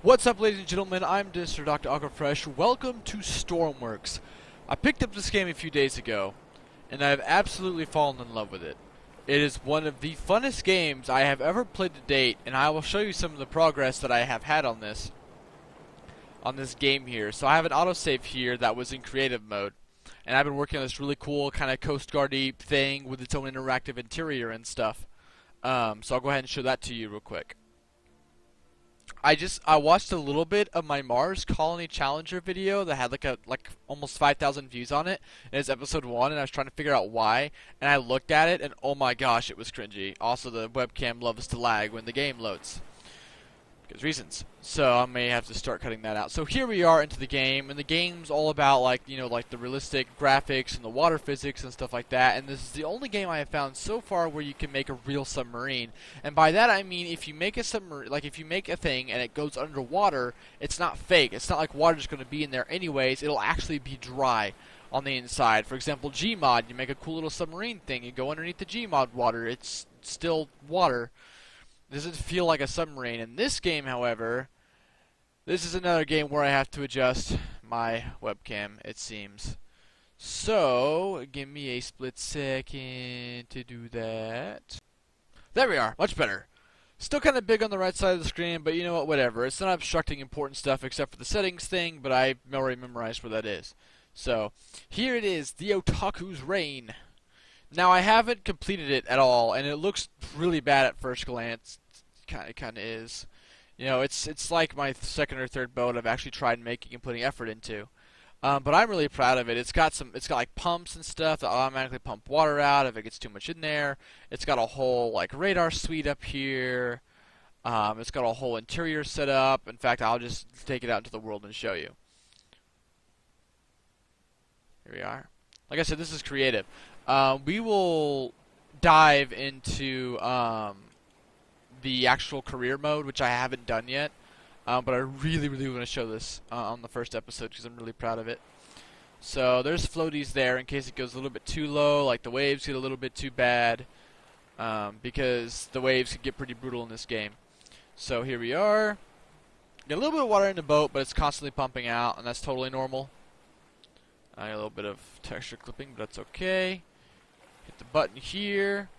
What's up, ladies and gentlemen? I'm Mr. Dr. Aquafresh. Welcome to Stormworks. I picked up this game a few days ago, and I've absolutely fallen in love with it. It is one of the funnest games I have ever played to date, and I will show you some of the progress that I have had on this game here. So I have an autosave here that was in creative mode, and I've been working on this really cool kind of Coast Guard-y thing with its own interactive interior and stuff. So I'll go ahead and show that to you real quick. I watched a little bit of my Mars Colony Challenger video that had like almost 5,000 views on it. And it's episode 1, and I was trying to figure out why. And I looked at it, and oh my gosh, it was cringy. Also, the webcam loves to lag when the game loads. Because reasons. So I may have to start cutting that out. So here we are into the game, and the game's all about like the realistic graphics and the water physics and stuff like that. And this is the only game I have found so far where you can make a real submarine. And by that I mean if you make a submarine, like if you make a thing and it goes underwater, it's not fake. It's not like water's going to be in there anyways. It'll actually be dry on the inside. For example, Gmod, you make a cool little submarine thing, you go underneath the Gmod water, it's still water. Doesn't feel like a submarine. In this game, however, this is another game where I have to adjust my webcam, it seems. So, give me a split second to do that. There we are, much better. Still kind of big on the right side of the screen, but you know what, whatever. It's not obstructing important stuff except for the settings thing, but I already memorized where that is. So, here it is, the Otaku's Reign. Now I haven't completed it at all, and it looks really bad at first glance. Kind of is. You know, it's like my second or third boat I've actually tried making and putting effort into. But I'm really proud of it. It's got like pumps and stuff that automatically pump water out if it gets too much in there. It's got a whole like radar suite up here. It's got a whole interior set up. In fact, I'll just take it out into the world and show you. Here we are. Like I said, this is creative. We will dive into the actual career mode, which I haven't done yet. But I really want to show this on the first episode because I'm really proud of it. So there's floaties there in case it goes a little bit too low, like the waves get a little bit too bad, because the waves can get pretty brutal in this game. So here we are. Got a little bit of water in the boat, but it's constantly pumping out, and that's totally normal. I got a little bit of texture clipping, but that's okay. Hit the button here.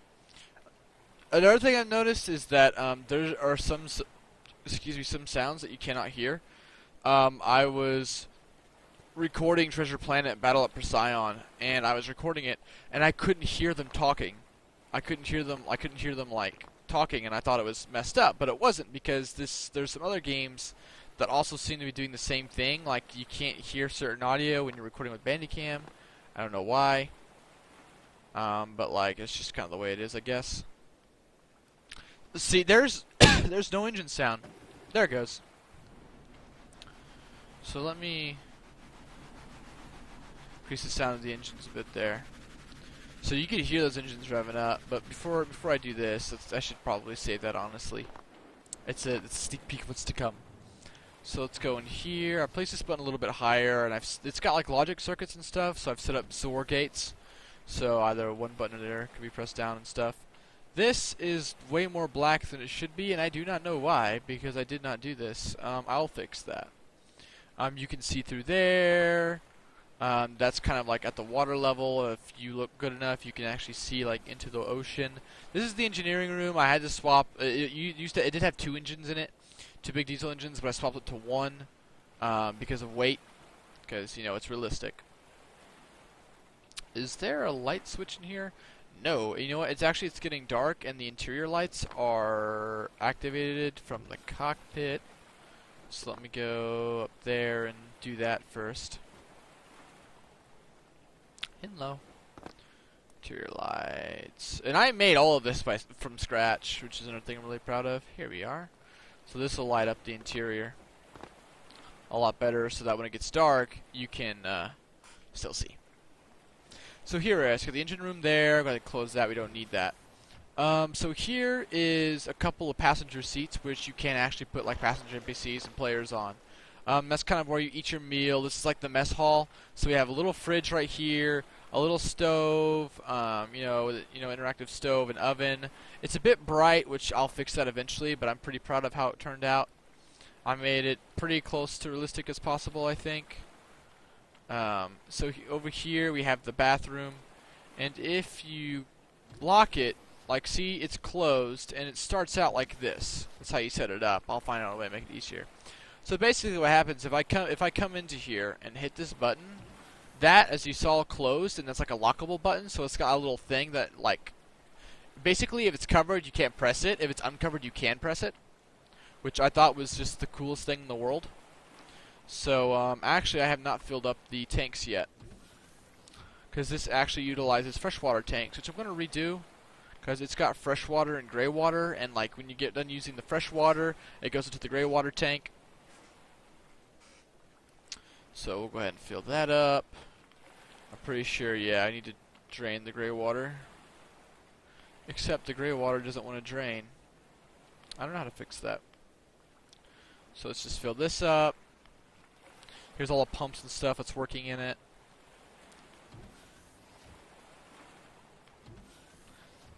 Another thing I've noticed is that there are some sounds that you cannot hear. I was recording Treasure Planet Battle at Procyon, and I was recording it, and I couldn't hear them talking. I couldn't hear them like talking, and I thought it was messed up, but it wasn't, because there's some other games that also seem to be doing the same thing. Like you can't hear certain audio when you're recording with Bandicam. I don't know why. But like it's just kind of the way it is, I guess. See, there's there's no engine sound. There it goes. So let me increase the sound of the engines a bit there. So you can hear those engines revving up. But before I do this, I should probably save that honestly. It's a sneak peek of what's to come. So let's go in here. I placed this button a little bit higher, and it's got like logic circuits and stuff. So I've set up XOR gates. So either one button there can be pressed down and stuff. This is way more black than it should be, and I do not know why, because I did not do this. I'll fix that. You can see through there. That's kind of like at the water level. If you look good enough, you can actually see like into the ocean. This is the engineering room. I had to swap. It did have 2 engines in it, 2 big diesel engines, but I swapped it to 1 because of weight, because you know it's realistic. Is there a light switch in here? No. You know what? It's getting dark, and the interior lights are activated from the cockpit. So let me go up there and do that first. In low. Interior lights. And I made all of this from scratch, which is another thing I'm really proud of. Here we are. So this will light up the interior a lot better, so that when it gets dark, you can still see. So here it's got the engine room there. I'm going to close that. We don't need that. So here is a couple of passenger seats, which you can actually put like passenger NPCs and players on. That's kind of where you eat your meal. This is like the mess hall. So we have a little fridge right here, a little stove, interactive stove and oven. It's a bit bright, which I'll fix that eventually, but I'm pretty proud of how it turned out. I made it pretty close to realistic as possible, I think. So over here we have the bathroom, and if you lock it, like, see, it's closed, and it starts out like this. That's how you set it up. I'll find out a way to make it easier. So basically what happens, if I come into here and hit this button, that, as you saw, closed, and that's like a lockable button, so it's got a little thing that, like, basically if it's covered, you can't press it. If it's uncovered, you can press it, which I thought was just the coolest thing in the world. So, actually, I have not filled up the tanks yet, because this actually utilizes freshwater tanks, which I'm going to redo, because it's got freshwater and gray water, and like when you get done using the freshwater, it goes into the gray water tank. So we'll go ahead and fill that up. I'm pretty sure, yeah, I need to drain the gray water. Except the gray water doesn't want to drain. I don't know how to fix that. So let's just fill this up. Here's all the pumps and stuff that's working in it.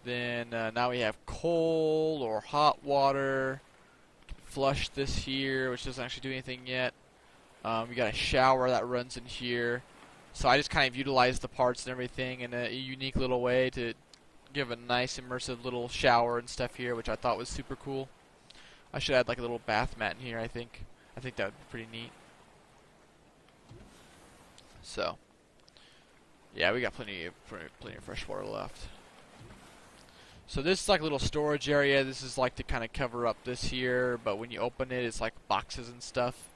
Then now we have cold or hot water. Flush this here, which doesn't actually do anything yet. We got a shower that runs in here. So I just kind of utilized the parts and everything in a unique little way to give a nice immersive little shower and stuff here, which I thought was super cool. I should add like a little bath mat in here, I think. I think that would be pretty neat. So, yeah, we got plenty of fresh water left. So this is like a little storage area. This is like to kind of cover up this here, but when you open it, it's like boxes and stuff.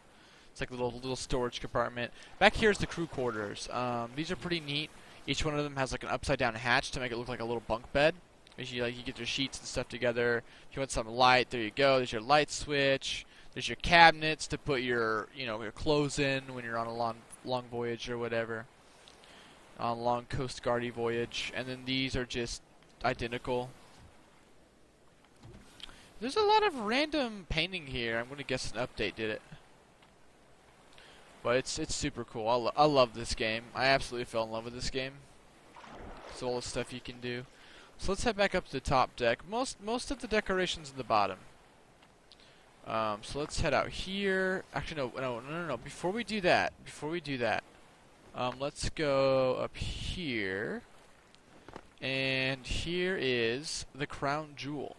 It's like a little storage compartment. Back here is the crew quarters. These are pretty neat. Each one of them has like an upside down hatch to make it look like a little bunk bed. You get your sheets and stuff together. If you want some light, there you go. There's your light switch. There's your cabinets to put your your clothes in when you're on a long voyage or whatever. On a long Coast Guard-y voyage. And then these are just identical. There's a lot of random painting here. I'm going to guess an update did it. But it's super cool. I love this game. I absolutely fell in love with this game. It's all the stuff you can do. So let's head back up to the top deck. Most of the decorations in the bottom. So let's head out here. Actually, no. Before we do that, let's go up here. And here is the crown jewel.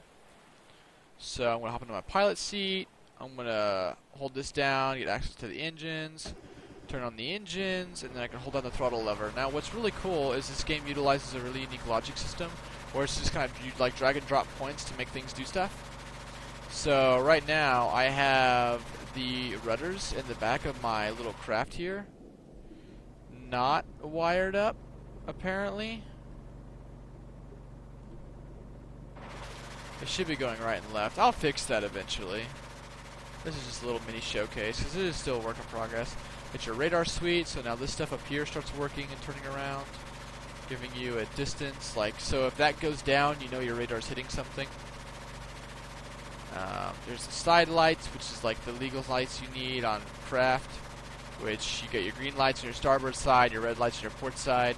So I'm gonna hop into my pilot seat. I'm gonna hold this down, get access to the engines, turn on the engines, and then I can hold down the throttle lever. Now, what's really cool is this game utilizes a really unique logic system, where it's just kind of like drag and drop points to make things do stuff. So right now, I have the rudders in the back of my little craft here not wired up, apparently. It should be going right and left. I'll fix that eventually. This is just a little mini showcase, because it is still a work in progress. It's your radar suite, so now this stuff up here starts working and turning around, giving you a distance. Like, so if that goes down, you know your radar's hitting something. There's the side lights, which is like the legal lights you need on craft, which you get your green lights on your starboard side, your red lights on your port side.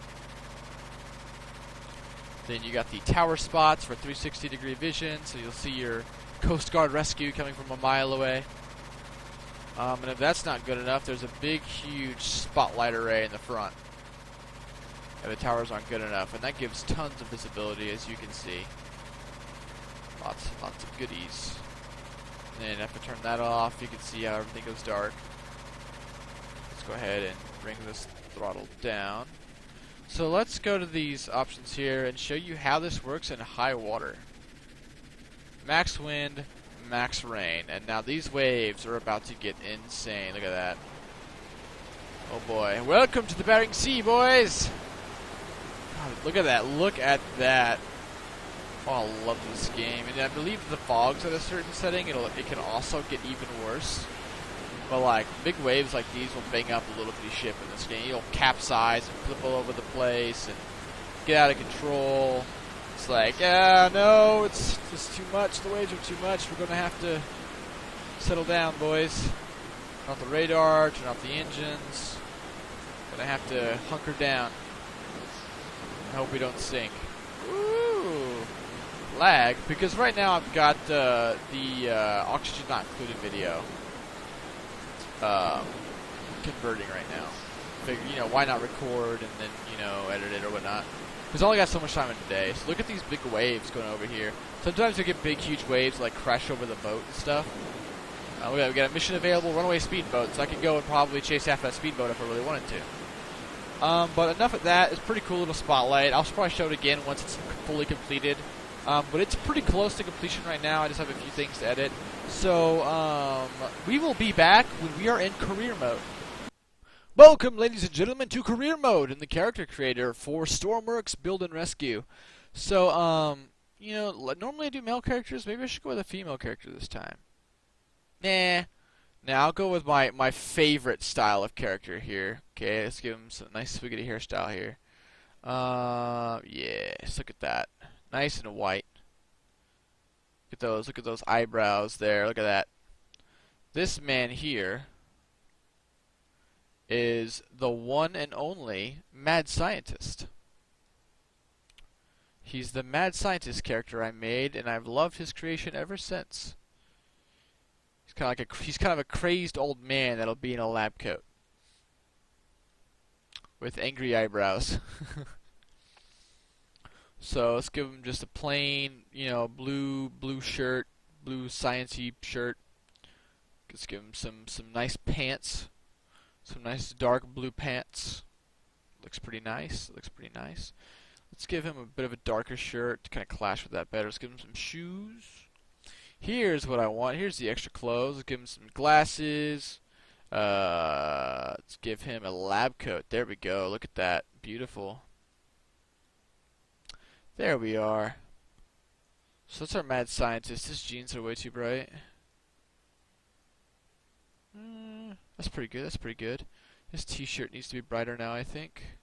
Then you got the tower spots for 360-degree vision, so you'll see your Coast Guard rescue coming from a mile away. And if that's not good enough, there's a big, huge spotlight array in the front. If the towers aren't good enough, and that gives tons of visibility, as you can see. Lots of goodies. And then if I turn that off, you can see how everything goes dark. Let's go ahead and bring this throttle down. So let's go to these options here and show you how this works in high water. Max wind, max rain. And now these waves are about to get insane. Look at that. Oh boy. Welcome to the Bering Sea, boys! God, look at that. Look at that. Oh, I love this game. And I believe the fog's at a certain setting. It can also get even worse. But like, big waves like these will bang up a little bitty ship in this game. You'll capsize and flip all over the place and get out of control. It's like, no, it's just too much. The waves are too much. We're going to have to settle down, boys. Turn off the radar, turn off the engines. Gonna have to hunker down. I hope we don't sink. Ooh, lag, because right now I've got the oxygen not included video. um, converting right now. Figure, why not record and then, edit it or whatnot. Because I only got so much time in the day. So look at these big waves going over here. Sometimes you get big, huge waves like crash over the boat and stuff. We got a mission available, runaway speedboat. So I could go and probably chase after that speedboat if I really wanted to. But enough of that. It's a pretty cool little spotlight. I'll probably show it again once it's fully completed. But it's pretty close to completion right now. I just have a few things to edit. So we will be back when we are in career mode. Welcome, ladies and gentlemen, to career mode in the character creator for Stormworks Build and Rescue. So, normally I do male characters. Maybe I should go with a female character this time. Nah. Now I'll go with my favorite style of character here. Okay, let's give him some nice spaghetti hairstyle here. Yes, look at that. Nice and white. Look at those eyebrows there. Look at that. This man here is the one and only mad scientist. He's the mad scientist character I made, and I've loved his creation ever since. He's kind of a crazed old man that'll be in a lab coat with angry eyebrows. So let's give him just a plain, blue shirt, blue sciencey shirt. Let's give him some nice pants. Some nice dark blue pants. Looks pretty nice. Let's give him a bit of a darker shirt to kind of clash with that better. Let's give him some shoes. Here's what I want. Here's the extra clothes. Let's give him some glasses. Let's give him a lab coat. There we go. Look at that. Beautiful. There we are. So that's our mad scientist. His jeans are way too bright. That's pretty good. His t-shirt needs to be brighter now, I think.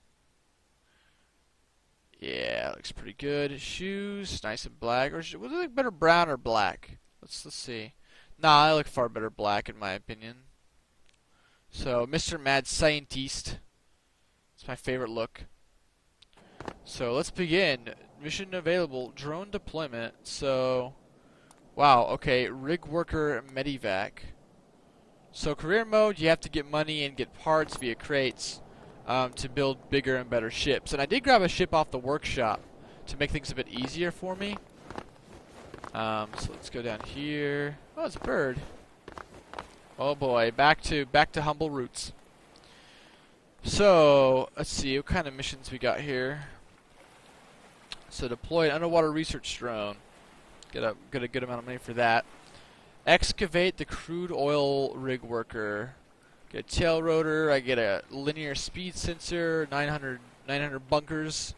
Yeah, looks pretty good. His shoes, nice and black. Or would it look better brown or black? Let's see. Nah, I look far better black in my opinion. So, Mr. Mad Scientist. It's my favorite look. So, let's begin. Mission available. Drone deployment. So, wow, okay. Rig worker medevac. So career mode, you have to get money and get parts via crates to build bigger and better ships. And I did grab a ship off the workshop to make things a bit easier for me. So let's go down here. Oh, it's a bird. Oh boy, back to humble roots. So let's see what kind of missions we got here. So deploy an underwater research drone. Get a good amount of money for that. Excavate the crude oil rig worker. Get a tail rotor. I get a linear speed sensor. 900 bunkers.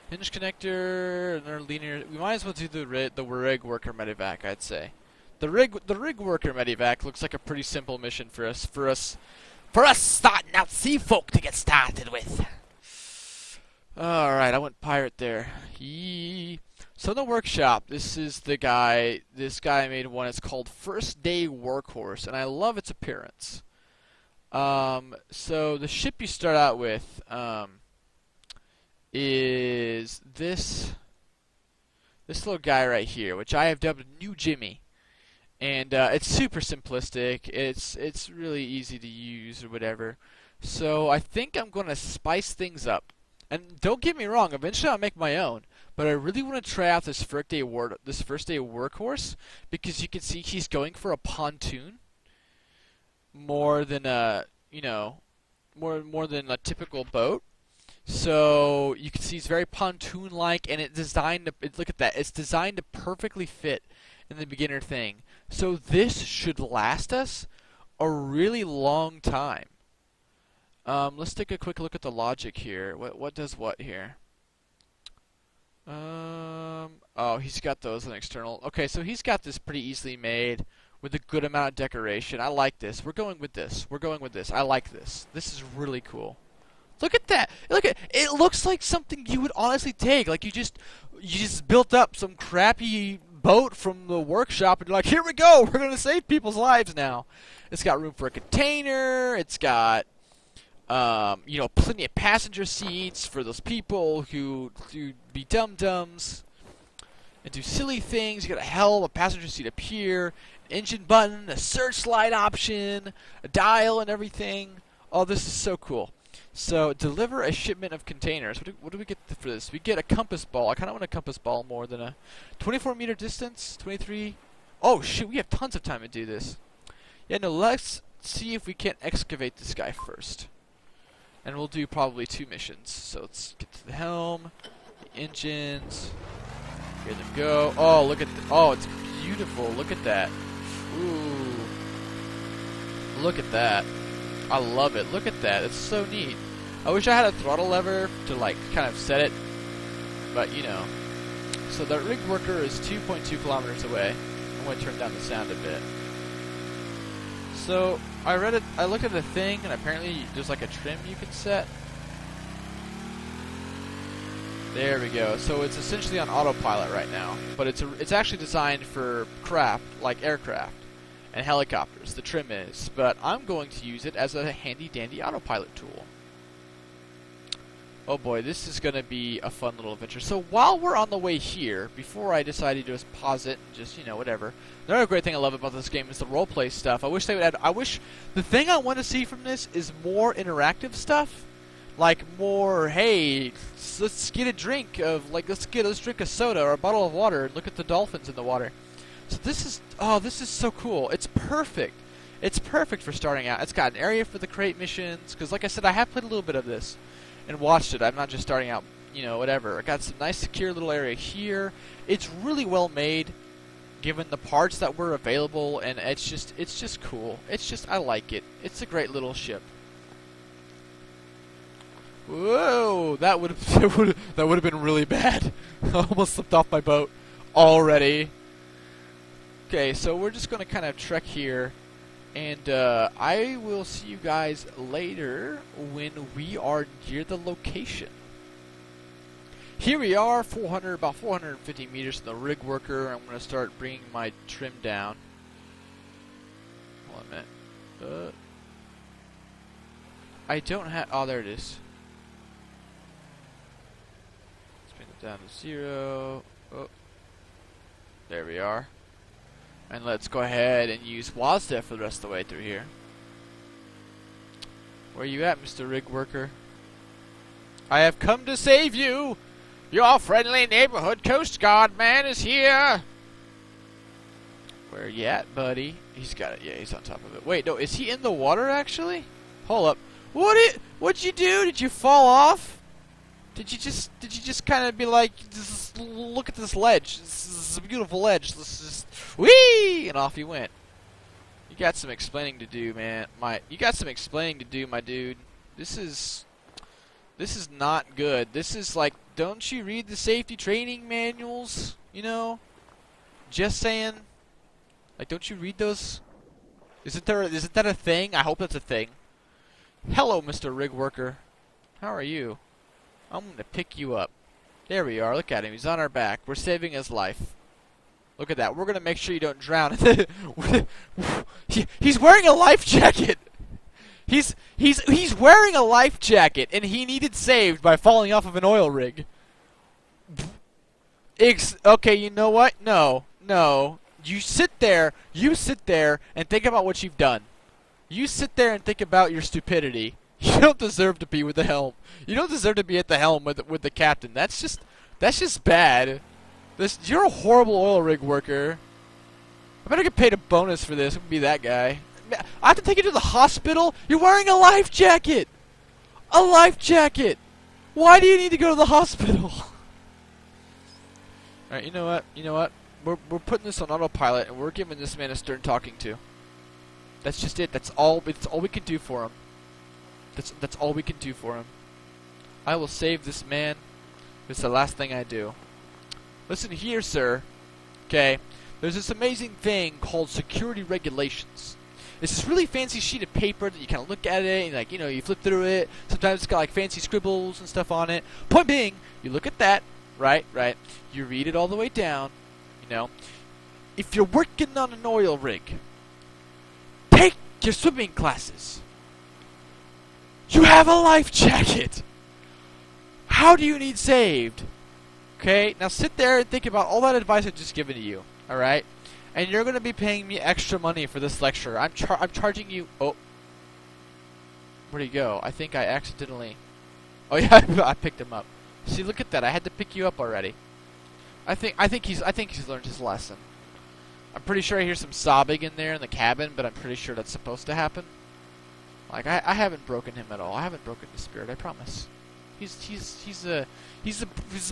Hinge connector. Another linear. We might as well do the rig worker medevac, I'd say. The rig worker medevac looks like a pretty simple mission for us starting out sea folk to get started with. All right, I went pirate there. So in the workshop, this is the guy. This guy made one. It's called First Day Workhorse, and I love its appearance. So the ship you start out with is this little guy right here, which I have dubbed New Jimmy, and it's super simplistic. It's really easy to use or whatever. So I think I'm going to spice things up. And don't get me wrong, eventually I'll make my own. But I really want to try out this first day workhorse because you can see he's going for a pontoon more than more than a typical boat. So you can see he's very pontoon-like, and it's designed to look at that. It's designed to perfectly fit in the beginner thing. So this should last us a really long time. Let's take a quick look at the logic here. What does what here? Oh, he's got those on external. Okay, so he's got this pretty easily made with a good amount of decoration. I like this. We're going with this. I like this. This is really cool. Look at that. Look at it. Looks like something you would honestly take. Like you just built up some crappy boat from the workshop and you're like, here we go. We're going to save people's lives now. It's got room for a container. It's got plenty of passenger seats for those people who be dum-dums and do silly things. You got a hell of a passenger seat up here, engine button, a searchlight option, a dial and everything. Oh, this is so cool. So, deliver a shipment of containers. What do we get for this? We get a compass ball. I kind of want a compass ball more than a 24-meter distance, 23. Oh, shoot, we have tons of time to do this. Yeah, no, let's see if we can't excavate this guy first. And we'll do probably 2 missions. So, let's get to the helm, the engines. Here they go. Oh, look at oh, it's beautiful. Look at that. Ooh. Look at that. I love it. Look at that. It's so neat. I wish I had a throttle lever to like kind of set it, but you know. So the rig worker is 2.2 kilometers away. I'm going to turn down the sound a bit. So I looked at the thing, and apparently there's like a trim you can set. There we go. So it's essentially on autopilot right now, but it's actually designed for craft, like aircraft and helicopters. The trim is, but I'm going to use it as a handy-dandy autopilot tool. Oh boy, this is going to be a fun little adventure. So while we're on the way here, before I decided to just pause it and just, you know, whatever. Another great thing I love about this game is the roleplay stuff. I wish they would add, the thing I want to see from this is more interactive stuff. Like more, hey, let's get a drink of, like, let's drink a soda or a bottle of water and look at the dolphins in the water. So this is so cool. It's perfect. It's perfect for starting out. It's got an area for the crate missions, because like I said, I have played a little bit of this and watched it. I'm not just starting out, you know, whatever. I got some nice secure little area here. It's really well made, given the parts that were available, and it's just cool. I like it. It's a great little ship. Whoa, that would have been really bad. I almost slipped off my boat already. Okay, so we're just gonna kind of trek here, and I will see you guys later when we are near the location. Here we are, about 450 meters from the rig worker. I'm gonna start bringing my trim down. Hold on a minute. I don't have. Oh, there it is. Down to 0. Oh, there we are. And let's go ahead and use WASDA for the rest of the way through here. Where are you at, Mr. Rig Worker? I have come to save you! Your friendly neighborhood Coast Guard man is here! Where you at, buddy? He's got it. Yeah, he's on top of it. Wait, no, is he in the water, actually? Hold up. What'd you do? Did you fall off? Did you just kind of be like, just look at this ledge. This is a beautiful ledge. Let's just, whee! And off you went. You got some explaining to do, man. You got some explaining to do, my dude. This is not good. This is like, don't you read the safety training manuals? You know? Just saying. Like, don't you read those? Isn't that a thing? I hope that's a thing. Hello, Mr. Rig Worker. How are you? I'm going to pick you up. There we are. Look at him. He's on our back. We're saving his life. Look at that. We're going to make sure you don't drown. He's wearing a life jacket. He's wearing a life jacket, and he needed saved by falling off of an oil rig. Okay, you know what? No. You sit there and think about what you've done. You sit there and think about your stupidity. You don't deserve to be with the helm. You don't deserve to be at the helm with the captain. That's just bad. You're a horrible oil rig worker. I better get paid a bonus for this. I'm gonna be that guy. I have to take you to the hospital. You're wearing a life jacket. A life jacket. Why do you need to go to the hospital? All right. You know what? We're putting this on autopilot, and we're giving this man a stern talking to. That's just it. That's all. It's all we can do for him. That's all we can do for him. I will save this man. It's the last thing I do. Listen here, sir. Okay, there's this amazing thing called security regulations. It's this really fancy sheet of paper that you kind of look at it and, like, you know, you flip through it. Sometimes it's got like fancy scribbles and stuff on it. Point being, you look at that, right? You read it all the way down. You know, if you're working on an oil rig, take your swimming classes. You have a life jacket. How do you need saved? Okay, now sit there and think about all that advice I've just given to you. Alright? and you're gonna be paying me extra money for this lecture. I'm charging you. Oh, where'd he go? I think I accidentally. Oh yeah, I picked him up. See, look at that. I had to pick you up already. I think he's learned his lesson. I'm pretty sure I hear some sobbing in there in the cabin, but I'm pretty sure that's supposed to happen. Like I haven't broken him at all. I haven't broken his spirit. I promise. He's a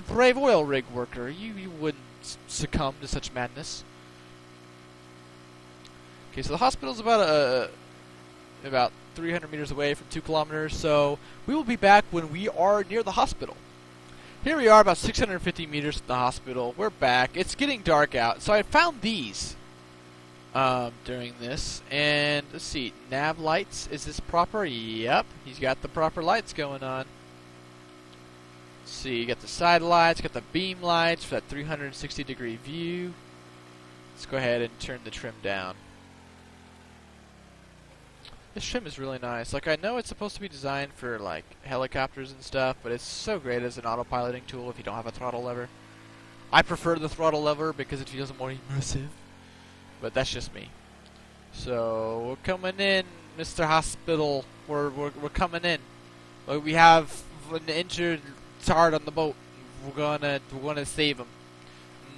brave oil rig worker. You wouldn't succumb to such madness. Okay, so the hospital's about 300 meters away from 2 kilometers. So we will be back when we are near the hospital. Here we are, about 650 meters from the hospital. We're back. It's getting dark out, so I found these during this. And let's see, nav lights. Is this proper? Yep, he's got the proper lights going on. Let's see, you got the side lights, got the beam lights for that 360-degree view. Let's go ahead and turn the trim down. This trim is really nice. Like, I know it's supposed to be designed for, like, helicopters and stuff, but it's so great as an autopiloting tool if you don't have a throttle lever. I prefer the throttle lever because it feels more immersive, but that's just me. So, we're coming in, Mr. Hospital. We're coming in. We have an injured guard on the boat. We're gonna save him.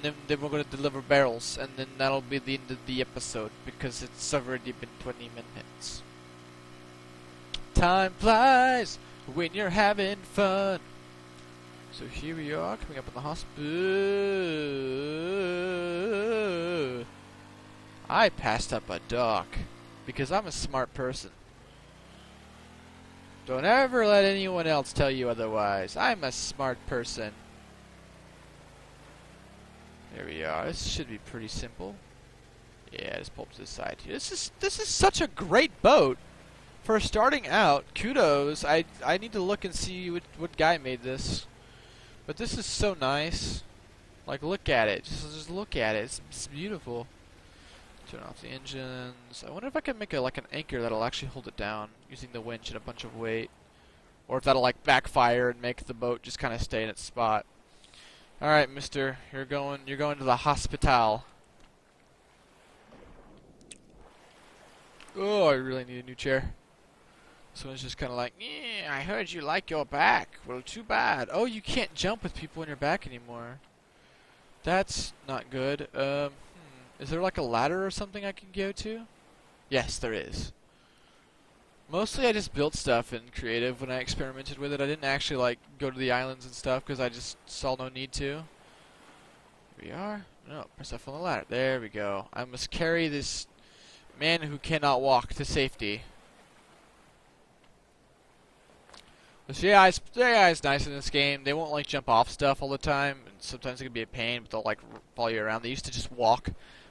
And then we're gonna deliver barrels, and then that'll be the end of the episode because it's already been 20 minutes. Time flies when you're having fun. So here we are, coming up in the hospital. I passed up a dock because I'm a smart person. Don't ever let anyone else tell you otherwise. I'm a smart person. There we are. This should be pretty simple. Yeah, just pull up to the side here. This is such a great boat. For starting out, kudos. I need to look and see what guy made this. But this is so nice. Like, look at it. Just look at it. It's beautiful. Turn off the engines. I wonder if I can make like an anchor that'll actually hold it down using the winch and a bunch of weight. Or if that'll like backfire and make the boat just kind of stay in its spot. Alright, mister. You're going to the hospital. Oh, I really need a new chair. This one's just kind of like, yeah, I heard you like your back. Well, too bad. Oh, you can't jump with people on your back anymore. That's not good. Is there like a ladder or something I can go to? Yes, there is. Mostly I just built stuff in creative when I experimented with it. I didn't actually like go to the islands and stuff because I just saw no need to. Here we are. No, press F on the ladder. There we go. I must carry this man who cannot walk to safety. The AI is nice in this game. They won't like jump off stuff all the time, and sometimes it can be a pain, but they'll like follow you around. They used to just walk,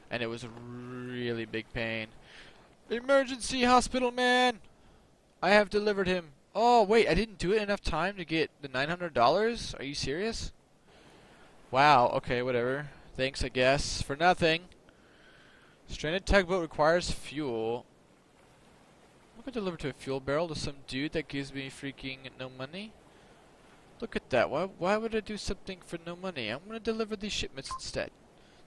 and it was a really big pain. Emergency hospital man! I have delivered him. Oh wait, I didn't do it in enough time to get the $900? Are you serious? Wow, okay, whatever. Thanks, I guess, for nothing. Stranded tugboat requires fuel. I'm gonna deliver to a fuel barrel to some dude that gives me freaking no money. Look at that. Why would I do something for no money? I'm gonna deliver these shipments instead.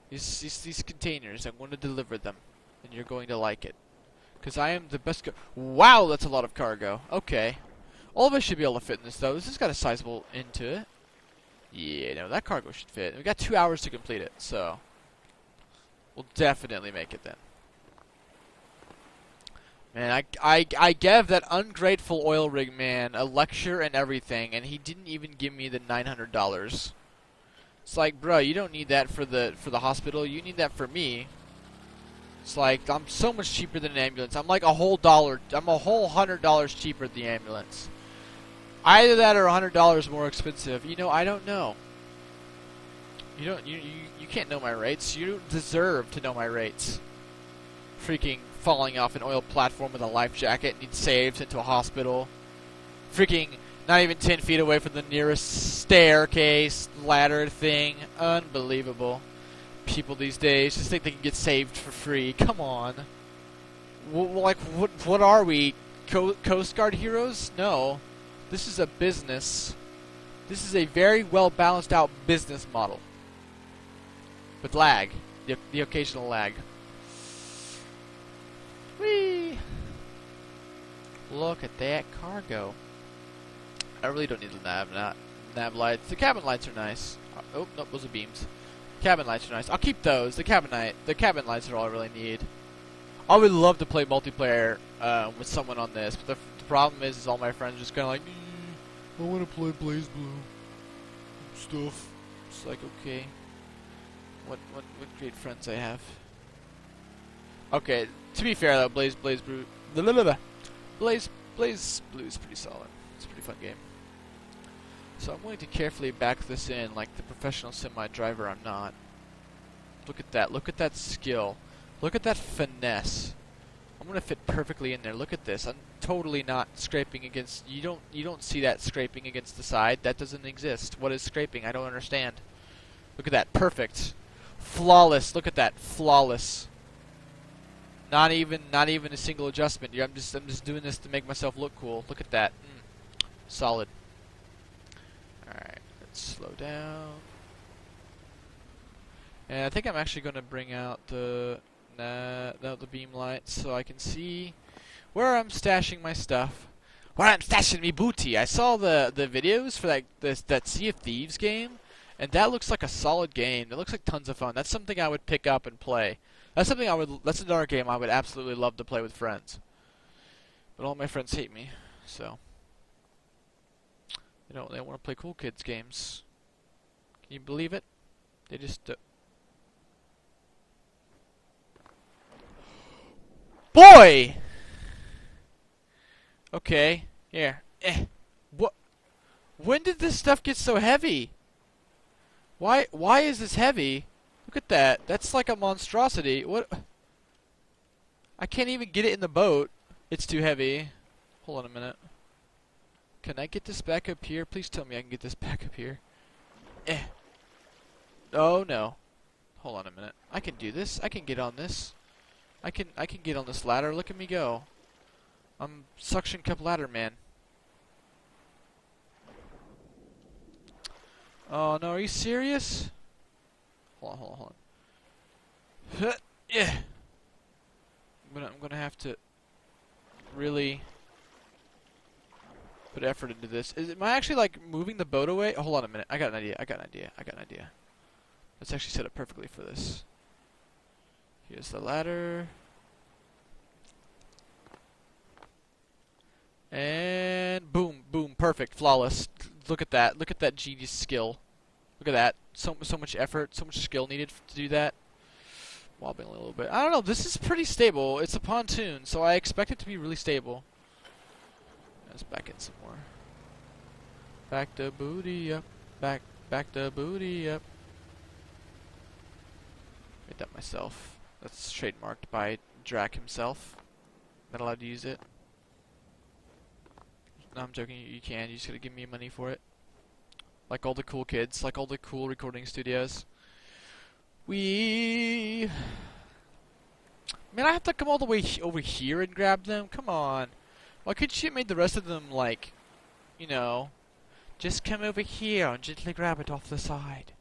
These containers. I'm gonna deliver them, and you're going to like it, cause I am the best. Wow, that's a lot of cargo. Okay, all of us should be able to fit in this though. This has got a sizable into it. Yeah, no, that cargo should fit. We got 2 hours to complete it, so we'll definitely make it then. Man, I gave that ungrateful oil rig man a lecture and everything, and he didn't even give me the $900. It's like, bro, you don't need that for the hospital. You need that for me. It's like I'm so much cheaper than an ambulance. I'm like a whole $100 cheaper than the ambulance. Either that or $100 more expensive. You know, I don't know. You can't know my rates. You don't deserve to know my rates. Freaking falling off an oil platform with a life jacket, need saved into a hospital. Freaking not even 10 feet away from the nearest staircase, ladder thing. Unbelievable. People these days just think they can get saved for free. Come on. What are we? Coast Guard heroes? No. This is a business. This is a very well balanced out business model. With lag. The occasional lag. Whee! Look at that cargo. I really don't need the nav lights. The cabin lights are nice. Oh, nope, those are beams. Cabin lights are nice. I'll keep those. The cabin lights are all I really need. I would love to play multiplayer with someone on this, but the problem is all my friends are just kind of like, I want to play Blaze Blue stuff. It's like, okay, what great friends I have. Okay, to be fair though, Blaze Blue is pretty solid. It's a pretty fun game. So I'm going to carefully back this in like the professional semi-driver I'm not. Look at that. Look at that skill. Look at that finesse. I'm going to fit perfectly in there. Look at this. I'm totally not scraping against... You don't see that scraping against the side. That doesn't exist. What is scraping? I don't understand. Look at that. Perfect. Flawless. Look at that. Flawless. Not even a single adjustment. I'm just doing this to make myself look cool. Look at that. Solid. Alright, let's slow down. And I think I'm actually going to bring out the beam lights so I can see where I'm stashing my stuff. Where I'm stashing me booty. I saw the videos for that Sea of Thieves game, and that looks like a solid game. It looks like tons of fun. That's something I would pick up and play. That's another game I would absolutely love to play with friends. But all my friends hate me, so they don't want to play cool kids games. Can you believe it? They just Boy! Okay, here. What? When did this stuff get so heavy? Why is this heavy? Look at that. That's like a monstrosity. What? I can't even get it in the boat. It's too heavy. Hold on a minute. Can I get this back up here? Please tell me I can get this back up here. Oh no. Hold on a minute. I can do this. I can get on this. I can get on this ladder. Look at me go. I'm suction cup ladder man. Oh no, are you serious? Hold on. Yeah. I'm gonna have to really put effort into this. Am I actually like moving the boat away? Hold on a minute. I got an idea. Let's actually set it perfectly for this. Here's the ladder. And boom, boom, perfect, flawless. Look at that. Look at that genius skill. Look at that. So much effort, so much skill needed to do that. Wobbling a little bit. I don't know. This is pretty stable. It's a pontoon, so I expect it to be really stable. Let's back in some more. Back the booty up. Back the booty up. Made that myself. That's trademarked by Drac himself. Not allowed to use it. No, I'm joking. You can. You just gotta give me money for it. Like all the cool kids. Like all the cool recording studios. Man, I have to come all the way over here and grab them? Come on. Why couldn't you have made the rest of them, like, you know, just come over here and gently grab it off the side.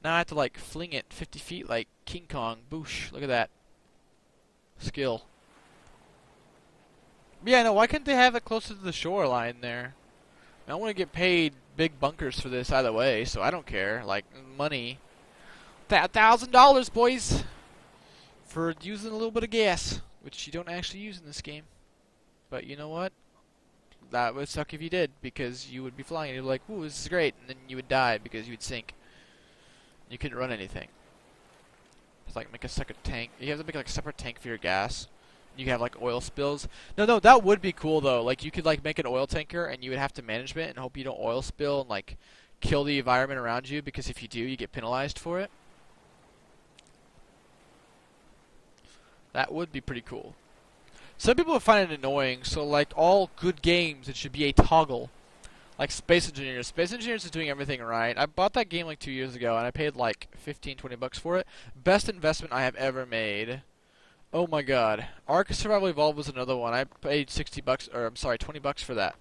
Now I have to, like, fling it 50 feet like King Kong. Boosh. Look at that. Skill. Yeah, no, why couldn't they have it closer to the shoreline there? I want to get paid big bunkers for this either way, so I don't care. Like, money. $1,000, boys! For using a little bit of gas, which you don't actually use in this game. But you know what? That would suck if you did, because you would be flying and you'd be like, ooh, this is great, and then you would die because you would sink. You couldn't run anything. It's like make a separate tank. You have to make like a separate tank for your gas. You can have like oil spills. No, that would be cool though. Like you could like make an oil tanker and you would have to manage it and hope you don't oil spill and like kill the environment around you, because if you do, you get penalized for it. That would be pretty cool. Some people would find it annoying, so like all good games, it should be a toggle. Like Space Engineers. Space Engineers is doing everything right. I bought that game like 2 years ago, and I paid like 15, 20 bucks for it. Best investment I have ever made. Oh my god. Ark Survival Evolved was another one. I paid 60 bucks, or I'm sorry, 20 bucks for that.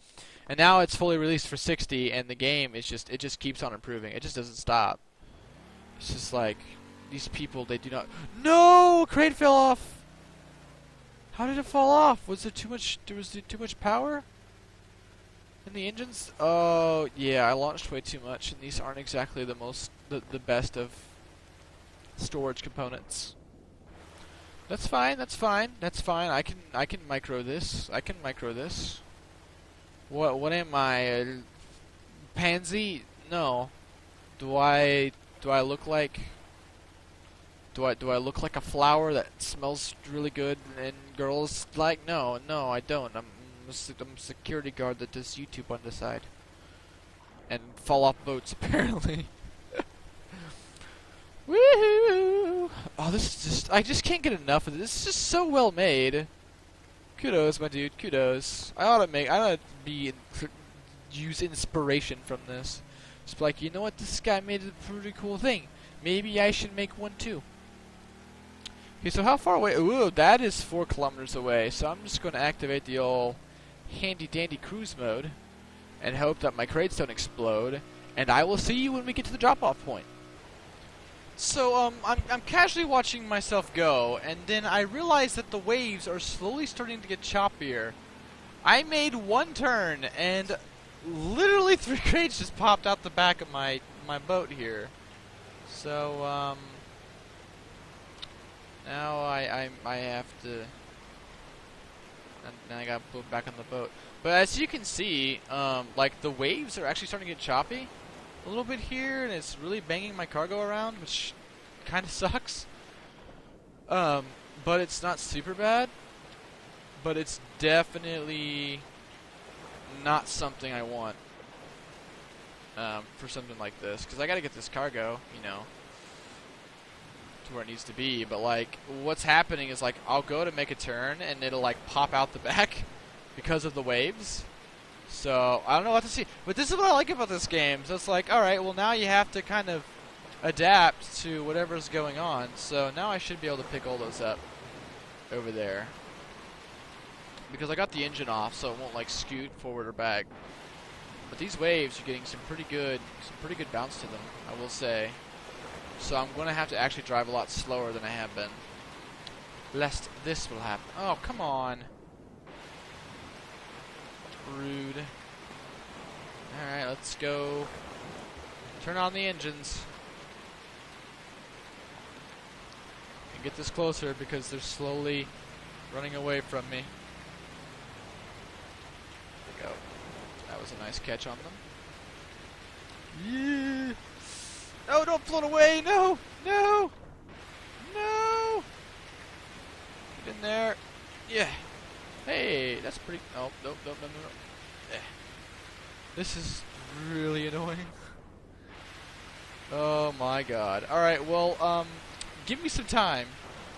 And now it's fully released for 60, and the game is just, it just keeps on improving. It just doesn't stop. It's just like, these people, they do not... No! Crate fell off! How did it fall off? Was there too much? Was there too much power in the engines? Oh yeah, I launched way too much, and these aren't exactly the best of storage components. That's fine. That's fine. That's fine. I can micro this. I can micro this. What am I? A pansy? No. Do I look like? Do I look like a flower that smells really good and girls like? No, I don't. I'm a security guard that does YouTube on the side and fall off boats apparently. Woohoo! Oh, this is I just can't get enough of this. This is just so well made. Kudos, my dude. Kudos. I ought to use inspiration from this. Just be like, you know what? This guy made a pretty cool thing. Maybe I should make one too. Okay, so how far away? Ooh, that is 4 kilometers away. So I'm just going to activate the old handy-dandy cruise mode and hope that my crates don't explode. And I will see you when we get to the drop-off point. So I'm casually watching myself go, and then I realize that the waves are slowly starting to get choppier. I made one turn, and literally 3 crates just popped out the back of my boat here. So now I have to. And I got put back on the boat. But as you can see, like the waves are actually starting to get choppy a little bit here, and it's really banging my cargo around, which kind of sucks. But it's not super bad. But it's definitely not something I want for something like this, because I got to get this cargo, you know, to where it needs to be. But like, what's happening is like I'll go to make a turn, and it'll like pop out the back because of the waves. So I don't know what to see, but this is what I like about this game. So it's like, all right, well now you have to kind of adapt to whatever's going on. So now I should be able to pick all those up over there, because I got the engine off, so it won't like scoot forward or back. But these waves are getting some pretty good bounce to them, I will say. So I'm going to have to actually drive a lot slower than I have been, lest this will happen. Oh, come on. Rude. Alright, let's go. Turn on the engines. And get this closer because they're slowly running away from me. There we go. That was a nice catch on them. Yeah. No, don't float away! No! No! No! Get in there. Yeah. Hey, that's pretty. Oh, nope. Eh. This is really annoying. Oh my god. Alright, well, give me some time.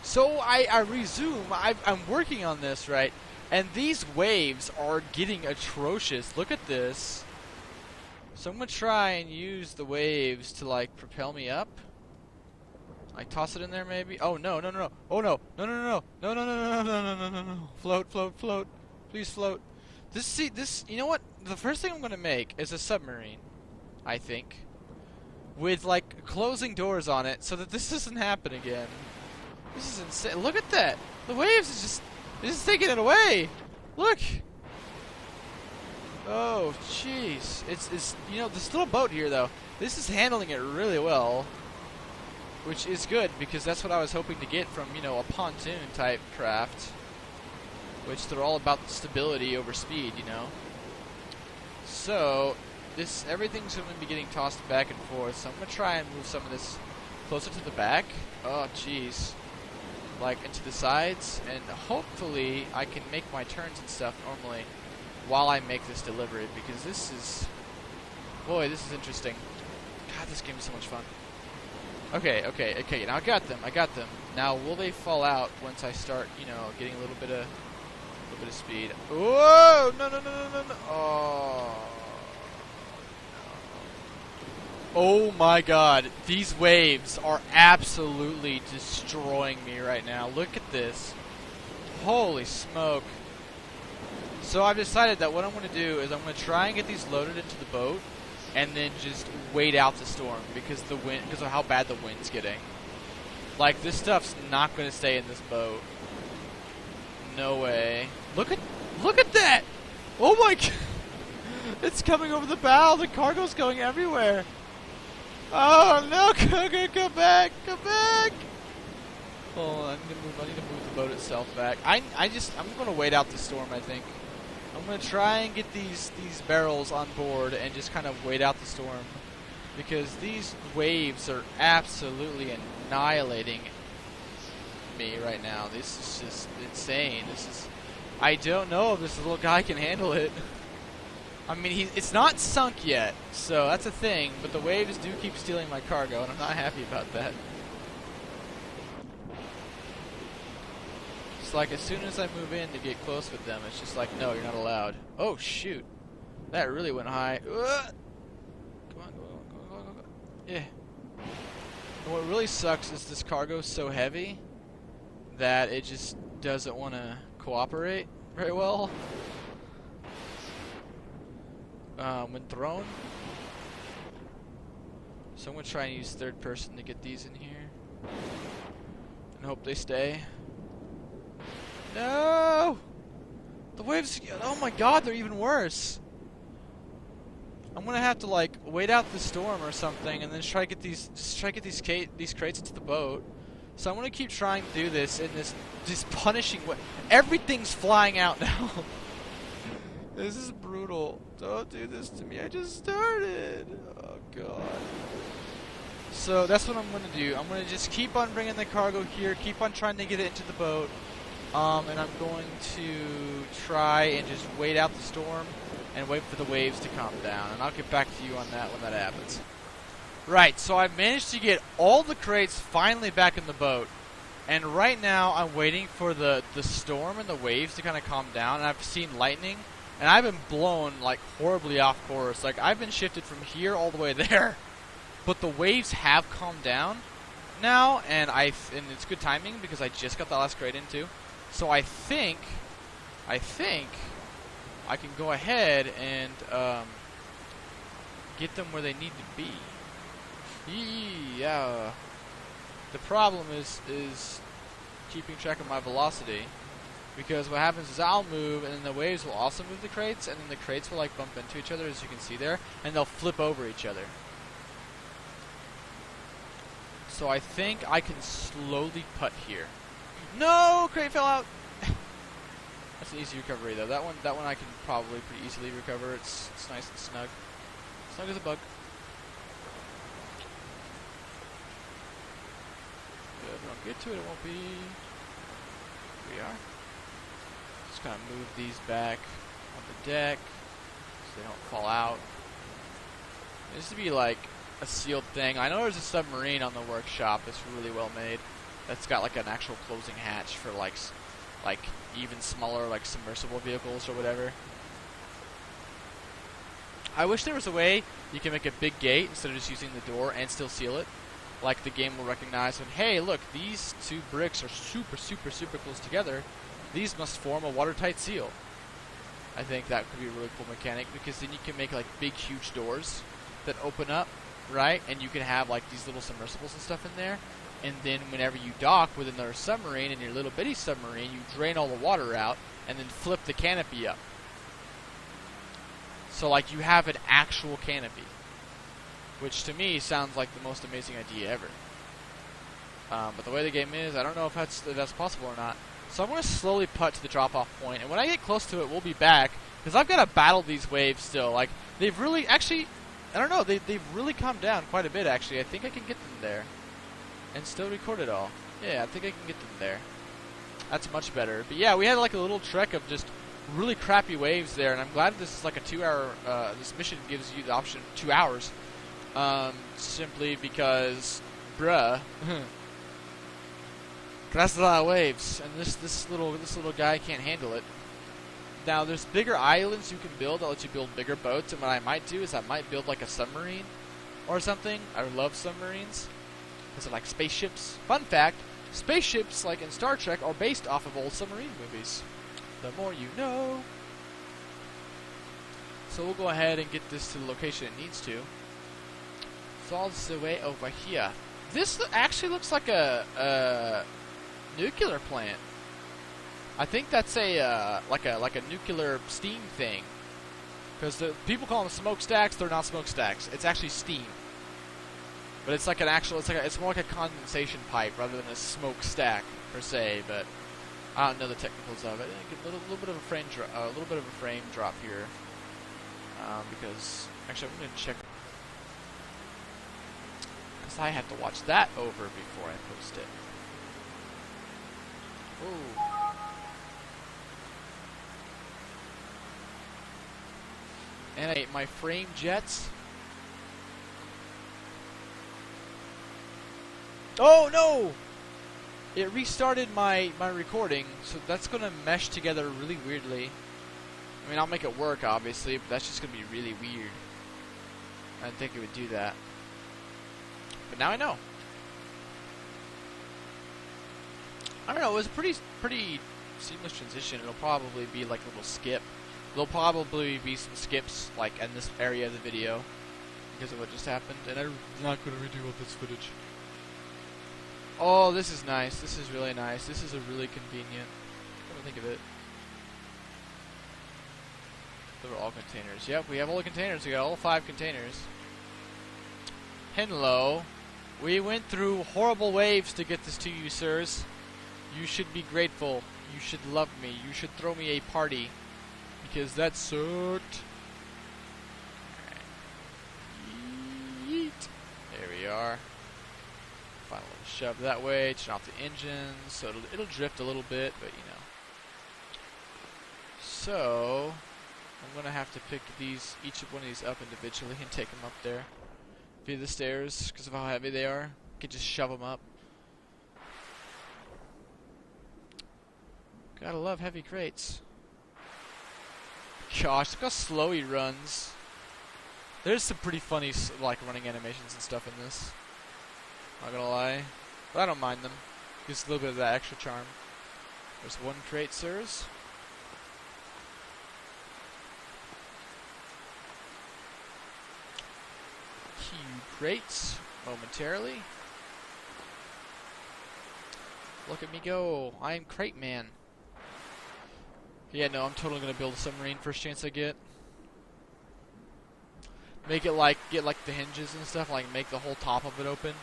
So I resume. I'm working on this, right? And these waves are getting atrocious. Look at this. So I'm gonna try and use the waves to like propel me up. Like toss it in there maybe. Oh no. Oh no. No. Float. Please float. This you know what? The first thing I'm gonna make is a submarine, I think. With like closing doors on it so that this doesn't happen again. This is insane. Look at that. The waves is just taking it away. Look. Oh jeez. It's you know, this little boat here though, this is handling it really well. Which is good, because that's what I was hoping to get from, you know, a pontoon type craft. Which they're all about stability over speed, you know. So, everything's going to be getting tossed back and forth, so I'm going to try and move some of this closer to the back. Oh, jeez. Like, into the sides, and hopefully I can make my turns and stuff normally while I make this delivery, because this is... Boy, this is interesting. God, this game is so much fun. Okay, now I got them. Now, will they fall out once I start, you know, getting a little bit of speed? Whoa! No. Oh. Oh my god, these waves are absolutely destroying me right now. Look at this. Holy smoke. So I've decided that what I'm going to do is I'm going to try and get these loaded into the boat, and then just wait out the storm because of how bad the wind's getting. Like, this stuff's not going to stay in this boat. No way. Look at that! Oh my god! It's coming over the bow. The cargo's going everywhere. Oh no! Come back! Come back! Oh, I need to move the boat itself back. I'm gonna wait out the storm. I think I'm gonna try and get these barrels on board and just kind of wait out the storm, because these waves are absolutely annihilating me right now. This is just insane. I don't know if this little guy can handle it. I mean, it's not sunk yet, so that's a thing, but the waves do keep stealing my cargo, and I'm not happy about that. It's like, as soon as I move in to get close with them, it's just like, no, you're not allowed. Oh, shoot. That really went high. Come on, go. Yeah. And what really sucks is this cargo's so heavy that it just doesn't want to cooperate very well when thrown. So I'm going to try and use third person to get these in here and hope they stay. No! The waves, oh my god, they're even worse. I'm going to have to like wait out the storm or something and then try to get these crates into the boat. So I'm going to keep trying to do this in this punishing way. Everything's flying out now. This is brutal. Don't do this to me. I just started. Oh, God. So that's what I'm going to do. I'm going to just keep on bringing the cargo here. Keep on trying to get it into the boat. And I'm going to try and just wait out the storm and wait for the waves to calm down. And I'll get back to you on that when that happens. Right, so I've managed to get all the crates finally back in the boat. And right now I'm waiting for the storm and the waves to kind of calm down. And I've seen lightning. And I've been blown like horribly off course. Like, I've been shifted from here all the way there. But the waves have calmed down now. And it's good timing because I just got the last crate in too. So I think I can go ahead and get them where they need to be. Yeah. The problem is keeping track of my velocity, because what happens is I'll move and then the waves will also move the crates, and then the crates will like bump into each other, as you can see there, and they'll flip over each other. So I think I can slowly putt here. No, crate fell out. That's an easy recovery though. That one I can probably pretty easily recover. It's nice and snug. Snug as a bug. Good. If we don't get to it, it won't be. Here we are. Just kind of move these back on the deck so they don't fall out. It needs to be like a sealed thing. I know there's a submarine on the workshop that's really well made. That's got like an actual closing hatch for like even smaller like submersible vehicles or whatever. I wish there was a way you can make a big gate instead of just using the door and still seal it. Like the game will recognize when, hey, look, these two bricks are super close together. These must form a watertight seal. I think that could be a really cool mechanic, because then you can make like big huge doors that open up, right? And you can have like these little submersibles and stuff in there. And then whenever you dock with another submarine in your little bitty submarine, you drain all the water out and then flip the canopy up. So like you have an actual canopy, which to me sounds like the most amazing idea ever. But the way the game is, I don't know if that's possible or not. So I'm going to slowly putt to the drop-off point, and when I get close to it, we'll be back, because I've got to battle these waves still. Like, they've really, actually, I don't know, they've really calmed down quite a bit, actually. I think I can get them there and still record it all. Yeah, I think I can get them there. That's much better. But yeah, we had like a little trek of just really crappy waves there, and I'm glad this is like a 2-hour, this mission gives you the option of 2 hours. Simply because, bruh, that's a lot of waves, and this little guy can't handle it. Now, there's bigger islands you can build that let you build bigger boats, and what I might do is I might build like a submarine or something. I love submarines because they're like spaceships. Fun fact, spaceships, like in Star Trek, are based off of old submarine movies. The more you know. So we'll go ahead and get this to the location it needs to. It's all the way over here. This actually looks like a nuclear plant. I think that's a like a nuclear steam thing. Because the people call them smokestacks, they're not smokestacks. It's actually steam. But it's like an actual, it's more like a condensation pipe rather than a smokestack per se. But I don't know the technicals of it. A little bit of a frame drop here. Because actually, I'm gonna check. Because I have to watch that over before I post it. Ooh. And my frame jets. Oh no! It restarted my recording, so that's gonna mesh together really weirdly. I mean, I'll make it work, obviously, but that's just gonna be really weird. I didn't think it would do that. But now I know. I don't know, it was a pretty seamless transition. It'll probably be like a little skip. There'll probably be some skips, like, in this area of the video, because of what just happened, and I'm not going to redo all this footage. Oh, this is nice. This is really nice. This is a really convenient. Come to think of it. Those are all containers. Yep, we have all the containers. We got all 5 containers. Hello. We went through horrible waves to get this to you, sirs. You should be grateful. You should love me. You should throw me a party. Because that sucked. Alright. Yeet. There we are. Final little shove that way. Turn off the engines. So it'll drift a little bit, but you know. So I'm gonna have to pick each one of these up individually and take them up there via the stairs because of how heavy they are. I can just shove them up. Gotta love heavy crates. Gosh, look how slow he runs. There's some pretty funny, like, running animations and stuff in this. Not gonna lie. But I don't mind them. Gives a little bit of that extra charm. There's 1 crate, sirs. Few crates, momentarily. Look at me go. I am Crate Man. Yeah, no, I'm totally gonna build a submarine first chance I get. Make it like, get like the hinges and stuff, like make the whole top of it open.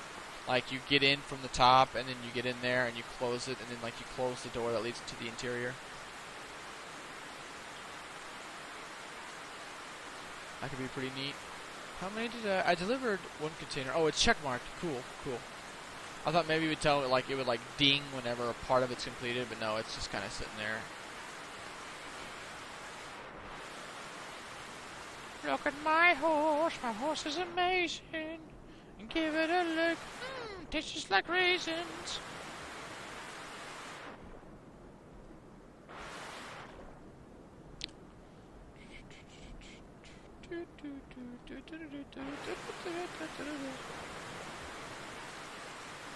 Like you get in from the top and then you get in there and you close it and then like you close the door that leads to the interior. That could be pretty neat. How many did I delivered 1 container. Oh, it's checkmarked. Cool, cool. I thought maybe it would tell it like it would like ding whenever a part of it's completed, but no, it's just kind of sitting there. Look at my horse is amazing. Give it a look, tastes like raisins.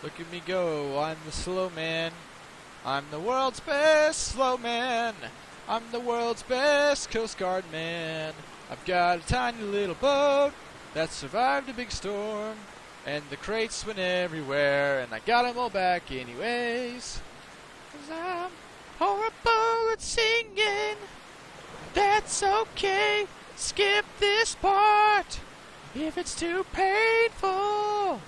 Look at me go, I'm the slow man. I'm the world's best slow man. I'm the world's best Coast Guard man. I've got a tiny little boat that survived a big storm, and the crates went everywhere, and I got them all back anyways. 'Cause I'm horrible at singing. That's okay, skip this part. If it's too painful,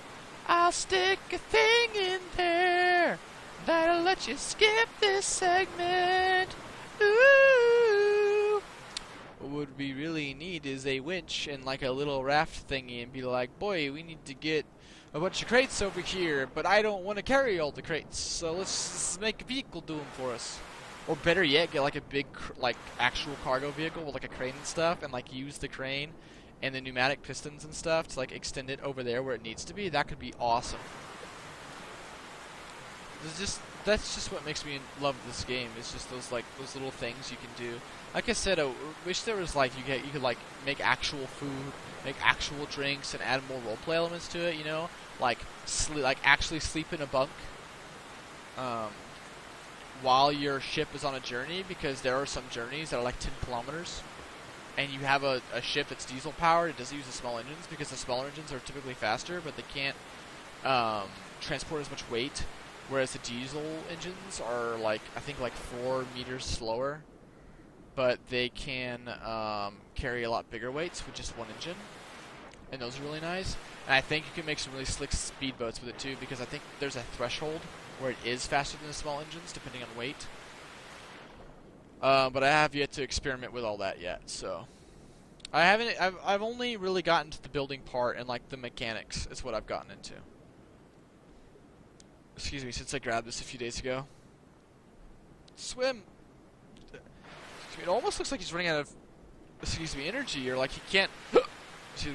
I'll stick a thing in there that'll let you skip this segment. Ooh. What would we really need is a winch and like a little raft thingy and be like, boy, we need to get a bunch of crates over here, but I don't want to carry all the crates, so let's make a vehicle do them for us. Or better yet, get like a big, like, actual cargo vehicle with like a crane and stuff, and like use the crane and the pneumatic pistons and stuff to like extend it over there where it needs to be. That could be awesome. That's just what makes me love this game. It's just those little things you can do. Like I said, I wish there was like you could like make actual food, make actual drinks, and add more roleplay elements to it. You know, like actually sleep in a bunk while your ship is on a journey, because there are some journeys that are like 10 kilometers, and you have a ship that's diesel powered. It doesn't use the small engines because the smaller engines are typically faster, but they can't transport as much weight whereas the diesel engines are like I think like 4 meters slower, but they can carry a lot bigger weights with just one engine, and those are really nice. And I think you can make some really slick speedboats with it too, because I think there's a threshold where it is faster than the small engines depending on weight. But I have yet to experiment with all that yet, so I haven't. I've only really gotten to the building part and like the mechanics is what I've gotten into. Excuse me, since I grabbed this a few days ago. Swim. It almost looks like he's running out of, energy, or like he can't,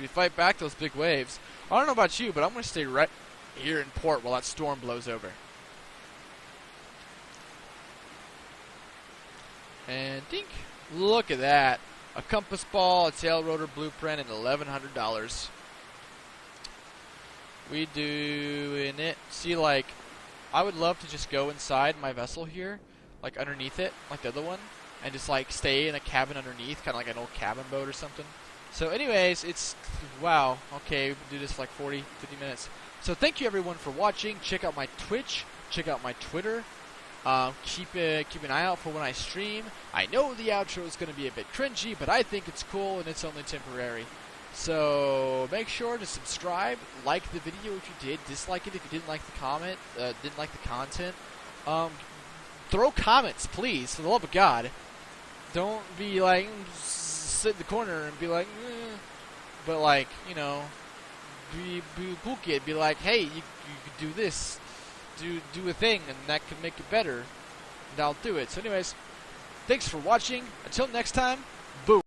fight back those big waves. I don't know about you, but I'm gonna stay right here in port while that storm blows over. And dink! Look at that. A compass ball, a tail rotor blueprint, and $1,100. We doing it. See, like, I would love to just go inside my vessel here, like underneath it, like the other one, and just like stay in a cabin underneath, kind of like an old cabin boat or something. So anyways, it's, wow, okay, we can do this for like 40, 50 minutes. So thank you everyone for watching. Check out my Twitch, check out my Twitter. Keep an eye out for when I stream. I know the outro is going to be a bit cringy, but I think it's cool and it's only temporary. So make sure to subscribe, like the video if you did, dislike it if you didn't like the comment, didn't like the content. Throw comments, please, for the love of God. Don't be like, sit in the corner and be like, but like, you know, be a cool kid. Be like, hey, you could do this, do a thing, and that could make it better. And I'll do it. So anyways, thanks for watching. Until next time, boom.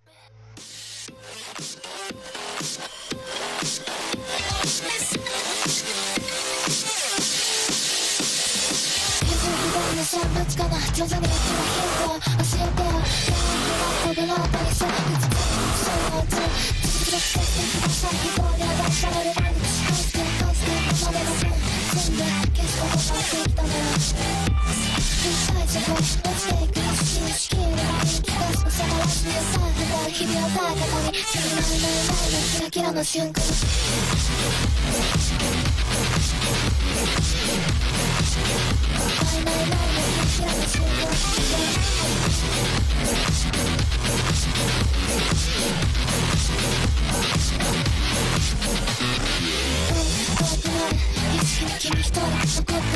君一人残った